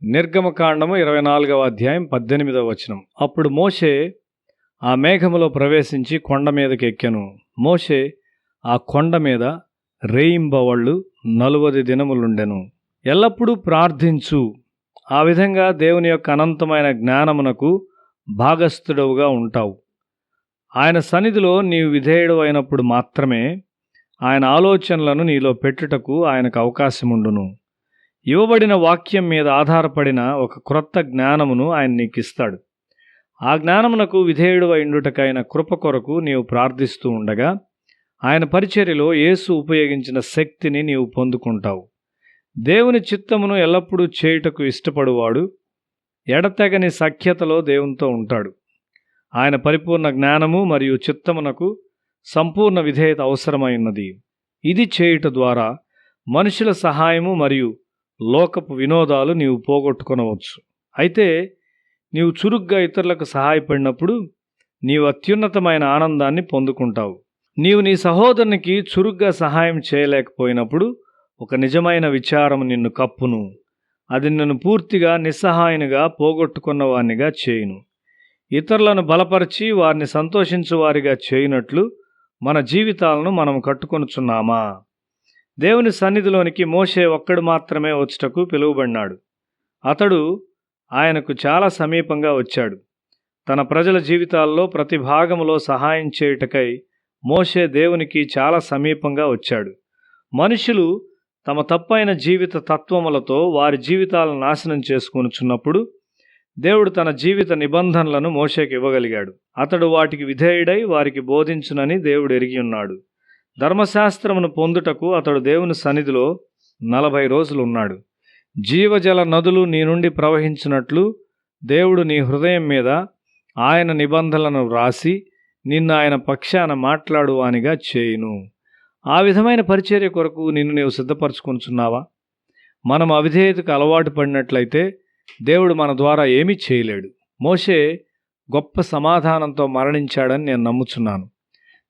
నిర్గమకాండము 24వ అధ్యాయం 18వ వచనం. అప్పుడు మోషే ఆ మేఘములో ప్రవేశించి కొండ మీదకి ఎక్కెను. మోషే ఆ కొండ మీద రేయింబవళ్ళు 40 దినములుండెను. ఎల్లప్పుడూ ప్రార్థించు. ఆ విధంగా దేవుని యొక్క అనంతమైన జ్ఞానమునకు భాగస్థుడవుగా ఉంటావు. ఆయన సన్నిధిలో నీవు విధేయుడు అయినప్పుడు మాత్రమే ఆయన ఆలోచనలను నీలో పెట్టుటకు ఆయనకు అవకాశముండును. ఇవ్వబడిన వాక్యం మీద ఆధారపడిన ఒక క్రొత్త జ్ఞానమును ఆయన నీకిస్తాడు. ఆ జ్ఞానమునకు విధేయుడు అయిండుటకైన కృప కొరకు నీవు ప్రార్థిస్తూ ఉండగా ఆయన పరిచర్యలో యేసు ఉపయోగించిన శక్తిని నీవు పొందుకుంటావు. దేవుని చిత్తమును ఎల్లప్పుడూ చేయుటకు ఇష్టపడువాడు ఎడతెగని సఖ్యతలో దేవునితో ఉంటాడు. ఆయన పరిపూర్ణ జ్ఞానము మరియు చిత్తమునకు సంపూర్ణ విధేయత అవసరమైనది. ఇది చేయుట ద్వారా మనుషుల సహాయము మరియు లోకపు వినోదాలు నీవు పోగొట్టుకొనవచ్చు. అయితే నీవు చురుగ్గా ఇతరులకు సహాయపడినప్పుడు నీవు అత్యున్నతమైన ఆనందాన్ని పొందుకుంటావు. నీవు నీ సహోదరునికి చురుగ్గా సహాయం చేయలేకపోయినప్పుడు ఒక నిజమైన విచారం నిన్ను కప్పును. అది నిన్ను పూర్తిగా నిస్సహాయునిగా పోగొట్టుకున్నవానిగా చేయును. ఇతరులను బలపరిచి వారిని సంతోషించువారిగా చేయునట్లు మన జీవితాలను మనం కట్టుకొనుచున్నామా? దేవుని సన్నిధిలోనికి మోషే ఒక్కడు మాత్రమే వచ్చుటకు పిలువబడినాడు. అతడు ఆయనకు చాలా సమీపంగా వచ్చాడు. తన ప్రజల జీవితాల్లో ప్రతి భాగములో సహాయం చేయుటకై మోషే దేవునికి చాలా సమీపంగా వచ్చాడు. మనుషులు తమ తప్పైన జీవిత తత్వములతో వారి జీవితాలను నాశనం చేసుకొనుచున్నప్పుడు దేవుడు తన జీవిత నిబంధనలను మోషేకి ఇవ్వగలిగాడు. అతడు వాటికి విధేయుడై వారికి బోధించునని దేవుడు ఎరిగి ఉన్నాడు. ధర్మశాస్త్రమును పొందుటకు అతడు దేవుని సన్నిధిలో 40 రోజులు ఉన్నాడు. జీవజల నదులు నీ నుండి ప్రవహించినట్లు దేవుడు నీ హృదయం మీద ఆయన నిబంధనలను వ్రాసి నిన్ను ఆయన పక్షాన మాట్లాడువానిగా చేయును. ఆ విధమైన పరిచర్య కొరకు నిన్ను నీవు సిద్ధపరచుకొనుచున్నావా? మనం అవిధేయతకు అలవాటు పడినట్లయితే దేవుడు మన ద్వారా ఏమీ చేయలేడు. మోషే గొప్ప సమాధానంతో మరణించాడని నేను నమ్ముచున్నాను.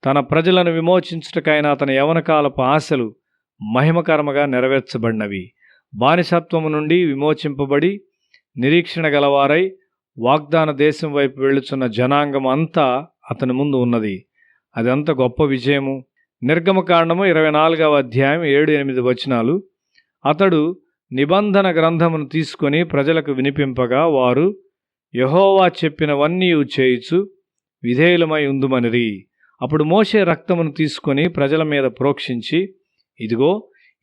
తన ప్రజలను విమోచించుటకైనా అతని యవనకాలపు ఆశలు మహిమకరముగా నెరవేర్చబడినవి. బానిసత్వము నుండి విమోచింపబడి నిరీక్షణ గలవారై వాగ్దాన దేశం వైపు వెళ్ళుచున్న జనాంగం అంతా అతని ముందు ఉన్నది. అదంత గొప్ప విజయము. నిర్గమకాండము 24వ అధ్యాయం 7-8 వచనాలు. అతడు నిబంధన గ్రంథమును తీసుకొని ప్రజలకు వినిపింపగా వారు యెహోవా చెప్పినవన్నీ చేయుచు విధేయులమై ఉందుమనిరి. అప్పుడు మోషే రక్తమును తీసుకొని ప్రజల మీద ప్రోక్షించి, ఇదిగో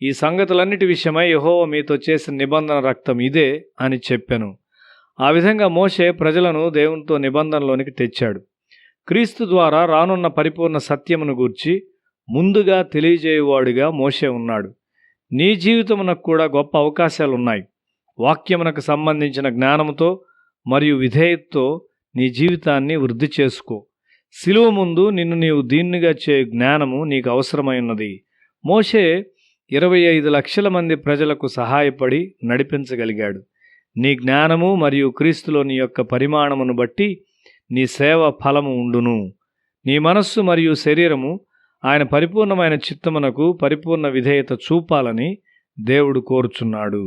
ఈ సంగతులన్నిటి విషయమై యెహోవా మీతో చేసిన నిబంధన రక్తం ఇదే అని చెప్పెను. ఆ విధంగా మోషే ప్రజలను దేవునితో నిబంధనలోనికి తెచ్చాడు. క్రీస్తు ద్వారా రానున్న పరిపూర్ణ సత్యమును గూర్చి ముందుగా తెలియజేయువాడుగా మోషే ఉన్నాడు. నీ జీవితమునకు కూడా గొప్ప అవకాశాలున్నాయి. వాక్యమునకు సంబంధించిన జ్ఞానముతో మరియు విధేయతతో నీ జీవితాన్ని వృద్ధి చేసుకో. శిలువ ముందు నిన్ను నీవు దీన్నిగా చేయు జ్ఞానము నీకు అవసరమైనది. మోషే 25 లక్షల మంది ప్రజలకు సహాయపడి నడిపించగలిగాడు. నీ జ్ఞానము మరియు క్రీస్తులో నీ యొక్క పరిమాణమును బట్టి నీ సేవ ఫలము ఉండును. నీ మనస్సు మరియు శరీరము ఆయన పరిపూర్ణమైన చిత్తమునకు పరిపూర్ణ విధేయత చూపాలని దేవుడు కోరుచున్నాడు.